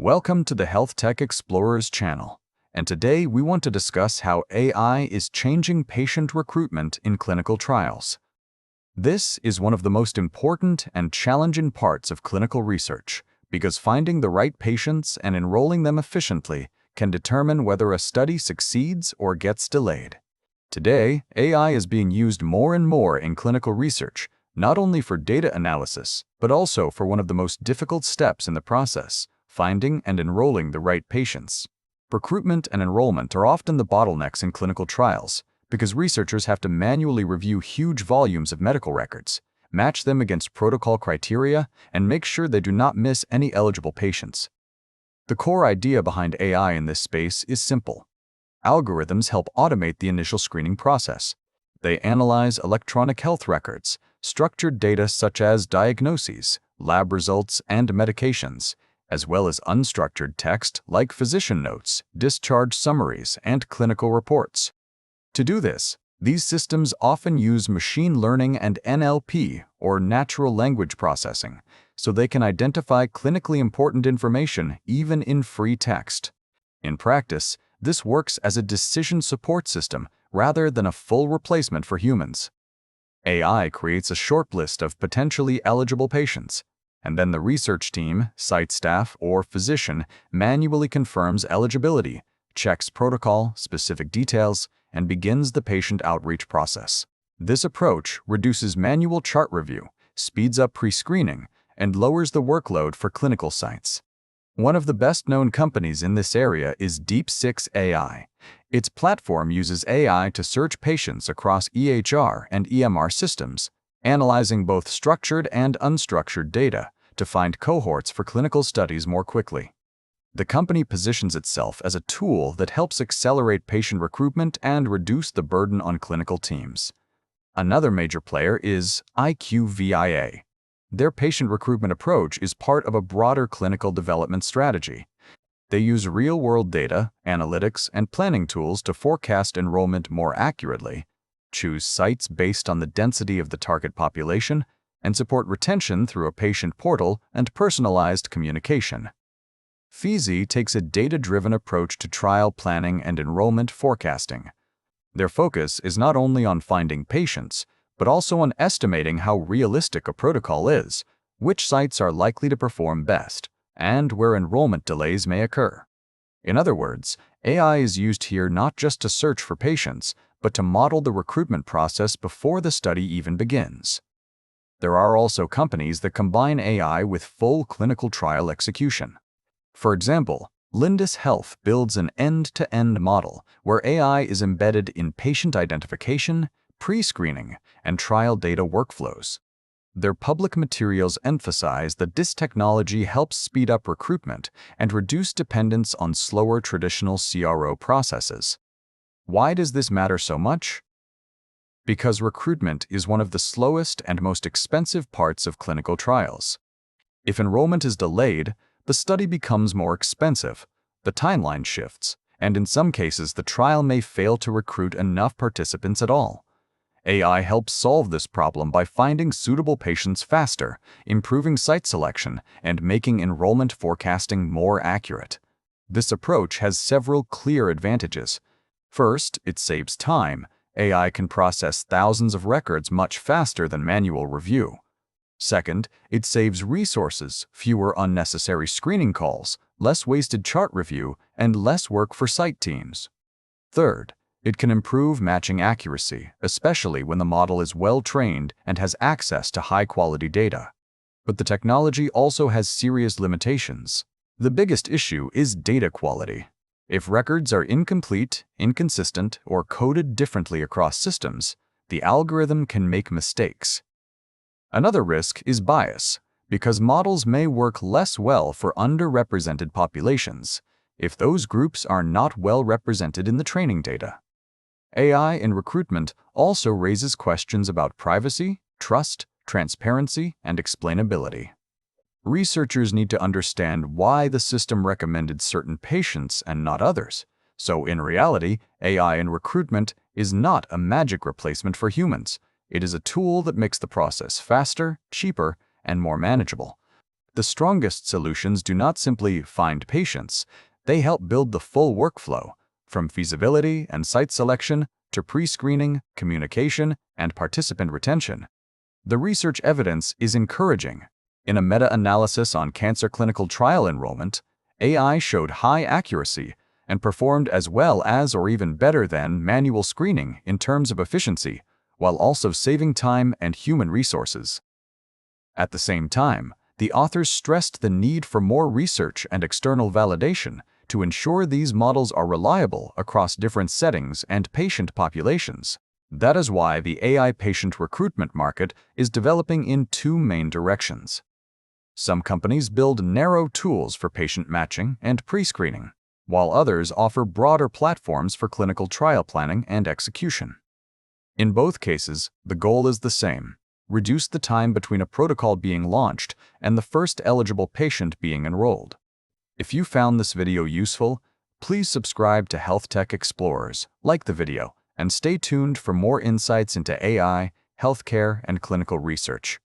Welcome to the HealthTech Explorers channel, and today we want to discuss how AI is changing patient recruitment in clinical trials. This is one of the most important and challenging parts of clinical research because finding the right patients and enrolling them efficiently can determine whether a study succeeds or gets delayed. Today, AI is being used more and more in clinical research, not only for data analysis, but also for one of the most difficult steps in the process: finding and enrolling the right patients. Recruitment and enrollment are often the bottlenecks in clinical trials because researchers have to manually review huge volumes of medical records, match them against protocol criteria, and make sure they do not miss any eligible patients. The core idea behind AI in this space is simple. Algorithms help automate the initial screening process. They analyze electronic health records, structured data such as diagnoses, lab results, and medications, as well as unstructured text like physician notes, discharge summaries, and clinical reports. To do this, these systems often use machine learning and NLP, or natural language processing, so they can identify clinically important information even in free text. In practice, this works as a decision support system rather than a full replacement for humans. AI creates a short list of potentially eligible patients, and then the research team, site staff, or physician manually confirms eligibility, checks protocol-specific details, and begins the patient outreach process. This approach reduces manual chart review, speeds up pre-screening, and lowers the workload for clinical sites. One of the best-known companies in this area is Deep6 AI. Its platform uses AI to search patients across EHR and EMR systems, analyzing both structured and unstructured data to find cohorts for clinical studies more quickly. The company positions itself as a tool that helps accelerate patient recruitment and reduce the burden on clinical teams. Another major player is IQVIA. Their patient recruitment approach is part of a broader clinical development strategy. They use real-world data, analytics, and planning tools to forecast enrollment more accurately, choose sites based on the density of the target population, and support retention through a patient portal and personalized communication. Phesi takes a data-driven approach to trial planning and enrollment forecasting. Their focus is not only on finding patients, but also on estimating how realistic a protocol is, which sites are likely to perform best, and where enrollment delays may occur. In other words, AI is used here not just to search for patients, but to model the recruitment process before the study even begins. There are also companies that combine AI with full clinical trial execution. For example, Lindus Health builds an end-to-end model where AI is embedded in patient identification, pre-screening, and trial data workflows. Their public materials emphasize that this technology helps speed up recruitment and reduce dependence on slower traditional CRO processes. Why does this matter so much? Because recruitment is one of the slowest and most expensive parts of clinical trials. If enrollment is delayed, the study becomes more expensive, the timeline shifts, and in some cases the trial may fail to recruit enough participants at all. AI helps solve this problem by finding suitable patients faster, improving site selection, and making enrollment forecasting more accurate. This approach has several clear advantages. First, it saves time. AI can process thousands of records much faster than manual review. Second, it saves resources, fewer unnecessary screening calls, less wasted chart review, and less work for site teams. Third, it can improve matching accuracy, especially when the model is well-trained and has access to high-quality data. But the technology also has serious limitations. The biggest issue is data quality. If records are incomplete, inconsistent, or coded differently across systems, the algorithm can make mistakes. Another risk is bias, because models may work less well for underrepresented populations if those groups are not well represented in the training data. AI in recruitment also raises questions about privacy, trust, transparency, and explainability. Researchers need to understand why the system recommended certain patients and not others. So in reality, AI in recruitment is not a magic replacement for humans. It is a tool that makes the process faster, cheaper, and more manageable. The strongest solutions do not simply find patients, they help build the full workflow, from feasibility and site selection to pre-screening, communication, and participant retention. The research evidence is encouraging. In a meta-analysis on cancer clinical trial enrollment, AI showed high accuracy and performed as well as or even better than manual screening in terms of efficiency, while also saving time and human resources. At the same time, the authors stressed the need for more research and external validation to ensure these models are reliable across different settings and patient populations. That is why the AI patient recruitment market is developing in two main directions. Some companies build narrow tools for patient matching and pre-screening, while others offer broader platforms for clinical trial planning and execution. In both cases, the goal is the same: reduce the time between a protocol being launched and the first eligible patient being enrolled. If you found this video useful, please subscribe to HealthTech Explorers, like the video, and stay tuned for more insights into AI, healthcare, and clinical research.